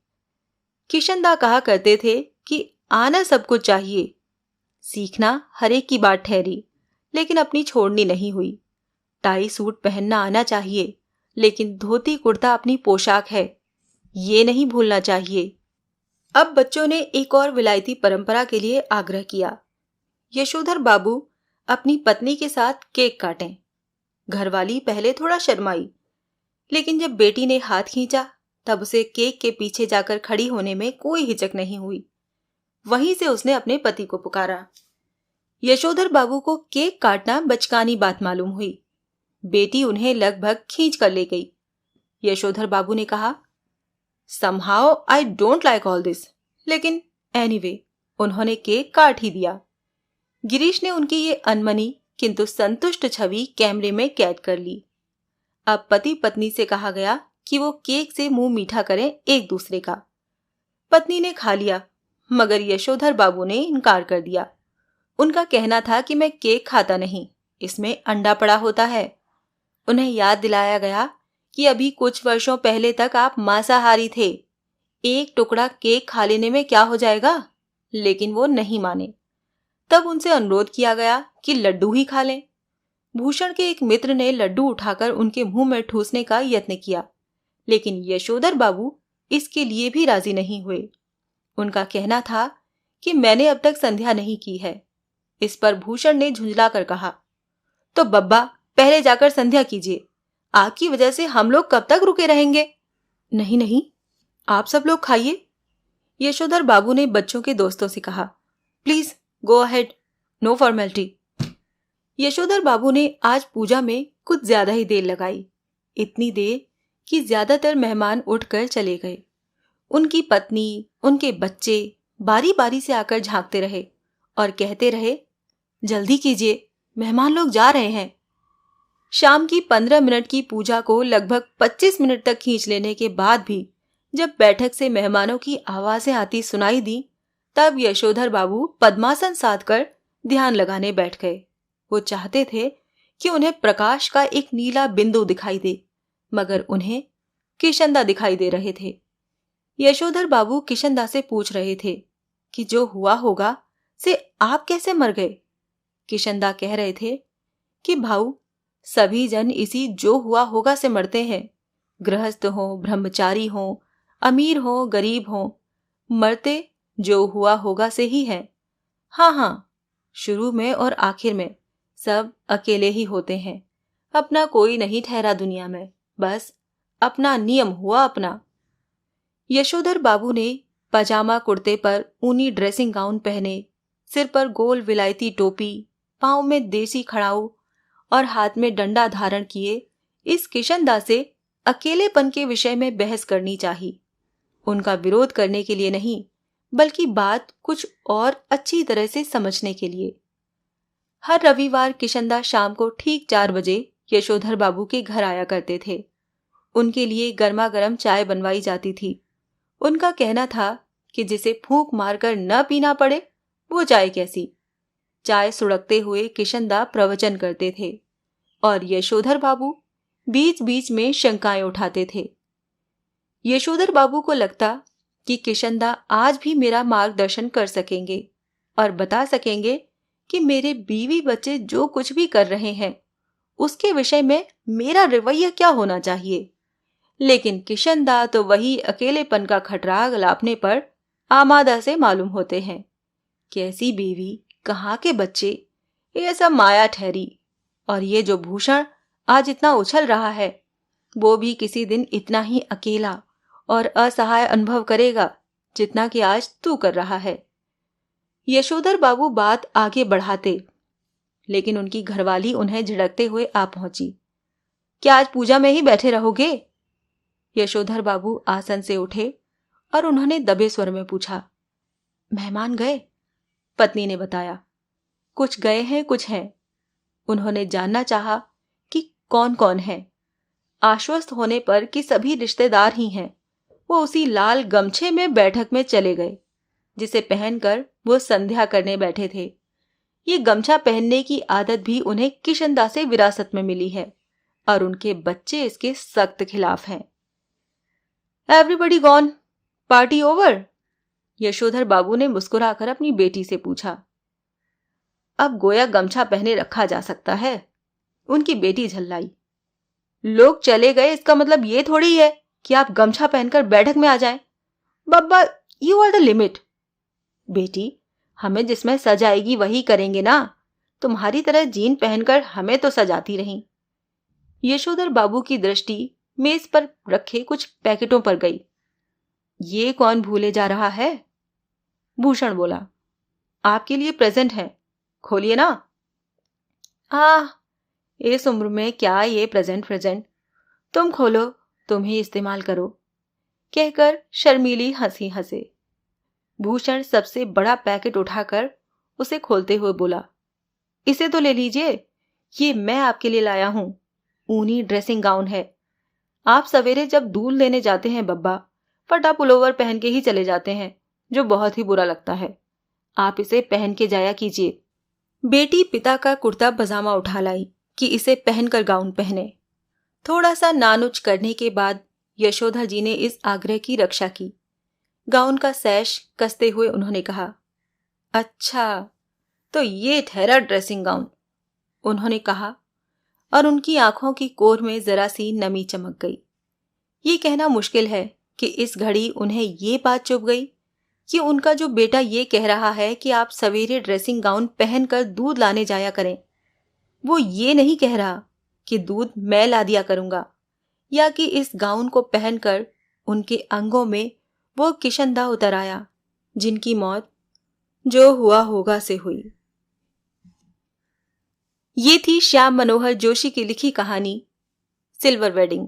किशनदा कहा करते थे कि आना सब कुछ चाहिए, सीखना हर एक की बात ठहरी, लेकिन अपनी छोड़नी नहीं हुई। टाई सूट पहनना आना चाहिए, लेकिन धोती कुर्ता अपनी पोशाक है, ये नहीं भूलना चाहिए। अब बच्चों ने एक और विलायती परंपरा के लिए आग्रह किया। यशोधर बाबू अपनी पत्नी के साथ केक काटें। घरवाली पहले थोड़ा शर्माई, लेकिन जब बेटी ने हाथ खींचा तब उसे केक के पीछे जाकर खड़ी होने में कोई हिचक नहीं हुई। वहीं से उसने अपने पति को पुकारा। यशोधर बाबू को केक काटना बचकानी बात मालूम हुई। बेटी उन्हें लगभग खींच कर ले गई। यशोधर बाबू ने कहा, Somehow I don't like all this, लेकिन anyway, उन्होंने केक काट ही दिया। गिरीश ने उनकी ये अनमनी किंतु संतुष्ट छवि कैमरे में कैद कर ली। अब पति पत्नी से कहा गया कि वो केक से मुंह मीठा करें एक दूसरे का। पत्नी ने खा लिया, मगर यशोधर बाबू ने इनकार कर दिया। उनका कहना था कि मैं केक खाता नहीं, इसमें अंडा पड़ा होता है। उन्हें याद दिलाया गया कि अभी कुछ वर्षों पहले तक आप मांसाहारी थे, एक टुकड़ा केक खा लेने में क्या हो जाएगा, लेकिन वो नहीं माने। तब उनसे अनुरोध किया गया कि लड्डू ही खा लें। भूषण के एक मित्र ने लड्डू उठाकर उनके मुंह में ठूसने का यत्न किया, लेकिन यशोधर बाबू इसके लिए भी राजी नहीं हुए। उनका कहना था कि मैंने अब तक संध्या नहीं की है। इस पर भूषण ने झुंझला कर कहा, तो बब्बा पहले जाकर संध्या कीजिए, आपकी वजह से हम लोग कब तक रुके रहेंगे। नहीं नहीं, आप सब लोग खाइए, यशोधर बाबू ने बच्चों के दोस्तों से कहा। Please go ahead, no formality. Yashodhar Babu ने आज पूजा में कुछ ज्यादा ही देर लगाई, इतनी देर कि ज्यादातर मेहमान उठकर चले गए। उनकी पत्नी, उनके बच्चे बारी बारी से आकर झांकते रहे और कहते रहे, जल्दी कीजिए, मेहमान लोग जा रहे हैं। शाम की 15 मिनट की पूजा को लगभग 25 मिनट तक खींच लेने के बाद भी जब बैठक से मेहमानों की आवाजें आती सुनाई दी, तब यशोधर बाबू पद्मासन साधकर ध्यान लगाने बैठ गए। वो चाहते थे कि उन्हें प्रकाश का एक नीला बिंदु दिखाई दे, मगर उन्हें किशनदा दिखाई दे रहे थे। यशोधर बाबू किशनदा से पूछ रहे थे कि जो हुआ होगा से आप कैसे मर गए। किशनदा कह रहे थे कि भाऊ, सभी जन इसी जो हुआ होगा से मरते हैं। गृहस्थ हो, ब्रह्मचारी हो, अमीर हो, गरीब हो, मरते जो हुआ होगा से ही है। हाँ हाँ, शुरू में और आखिर में सब अकेले ही होते हैं। अपना कोई नहीं ठहरा दुनिया में, बस अपना नियम हुआ अपना। यशोधर बाबू ने पजामा कुर्ते पर ऊनी ड्रेसिंग गाउन पहने, सिर पर गोल विलायती टोपी, पांव में देसी खड़ाऊ और हाथ में डंडा धारण किए इस किशनदा से अकेलेपन के विषय में बहस करनी चाहिए। उनका विरोध करने के लिए नहीं, बल्कि बात कुछ और अच्छी तरह से समझने के लिए। हर रविवार किशनदा शाम को ठीक 4 बजे यशोधर बाबू के घर आया करते थे। उनके लिए गर्मा गर्म चाय बनवाई जाती थी। उनका कहना था कि जिसे फूंक मारकर न पीना पड़े वो चाय कैसी। चाय सुड़कते हुए किशनदा प्रवचन करते थे और यशोधर बाबू बीच बीच में शंकाएं उठाते थे। यशोधर बाबू को लगता कि किशनदा आज भी मेरा मार्गदर्शन कर सकेंगे और बता सकेंगे कि मेरे बीवी बच्चे जो कुछ भी कर रहे हैं उसके विषय में मेरा रवैया क्या होना चाहिए। लेकिन किशनदा तो वही अकेलेपन का खटराग लापने पर आमादा से मालूम होते हैं। कैसी बीवी, कहाँ के बच्चे, ये सब माया ठहरी। और ये जो भूषण आज इतना उछल रहा है वो भी किसी दिन इतना ही अकेला और असहाय अनुभव करेगा जितना कि आज तू कर रहा है। यशोधर बाबू बात आगे बढ़ाते, लेकिन उनकी घरवाली उन्हें झिड़कते हुए आ पहुंची। क्या आज पूजा में ही बैठे रहोगे? यशोधर बाबू आसन से उठे और उन्होंने दबे स्वर में पूछा। मेहमान गए? पत्नी ने बताया। कुछ गए हैं, कुछ हैं। उन्होंने जानना चाहा कि कौन कौन है। आश्वस्त होने पर कि सभी रिश्तेदार ही हैं, वो उसी लाल गमछे में बैठक में चले गए जिसे पहनकर वो संध्या करने बैठे थे। ये गमछा पहनने की आदत भी उन्हें किशनदा से विरासत में मिली है और उनके बच्चे इसके सख्त खिलाफ हैं। Everybody gone? Party over? Yashodhar Babu ने मुस्कुराकर अपनी बेटी से पूछा। अब गोया गमछा पहने रखा जा सकता है, उनकी बेटी झल्लाई। लोग चले गए इसका मतलब ये थोड़ी है कि आप गमछा पहनकर बैठक में आ जाएं। बब्बा, यू आर द लिमिट। बेटी, हमें जिसमें सज आएगी वही करेंगे ना। तुम्हारी तरह जीन पहनकर हमें तो सजाती रहीं। यशोधर बाबू की दृष्टि मेज पर रखे कुछ पैकेटों पर गई। ये कौन भूले जा रहा है? भूषण बोला। आपके लिए प्रेजेंट है, खोलिए ना। इस उम्र में क्या ये प्रेजेंट, तुम खोलो, तुम ही इस्तेमाल करो, कहकर शर्मीली हंसी हंसे। भूषण सबसे बड़ा पैकेट उठाकर उसे खोलते हुए बोला, इसे तो ले लीजिए, ये मैं आपके लिए लाया हूं। ऊनी ड्रेसिंग गाउन है। आप सवेरे जब दूध लेने जाते हैं बब्बा, फटा पुलोवर पहन के ही चले जाते हैं, जो बहुत ही बुरा लगता है। आप इसे पहन के जाया कीजिए। बेटी पिता का कुर्ता पजामा उठा लाई कि इसे पहनकर गाउन पहने। थोड़ा सा नानुच करने के बाद यशोधा जी ने इस आग्रह की रक्षा की। गाउन का सैश कसते हुए उन्होंने कहा, अच्छा तो ये ठहरा ड्रेसिंग गाउन, उन्होंने कहा और उनकी आंखों की कोर में जरा सी नमी चमक गई। ये कहना मुश्किल है कि इस घड़ी उन्हें ये बात चुभ गई कि उनका जो बेटा ये कह रहा है कि आप सवेरे ड्रेसिंग गाउन पहनकर दूध लाने जाया करें, वो ये नहीं कह रहा कि दूध मैं ला दिया करूंगा या कि इस गाउन को पहनकर उनके अंगों में वो किशनदा उतर आया जिनकी मौत जो हुआ होगा से हुई। ये थी श्याम मनोहर जोशी की लिखी कहानी सिल्वर वेडिंग।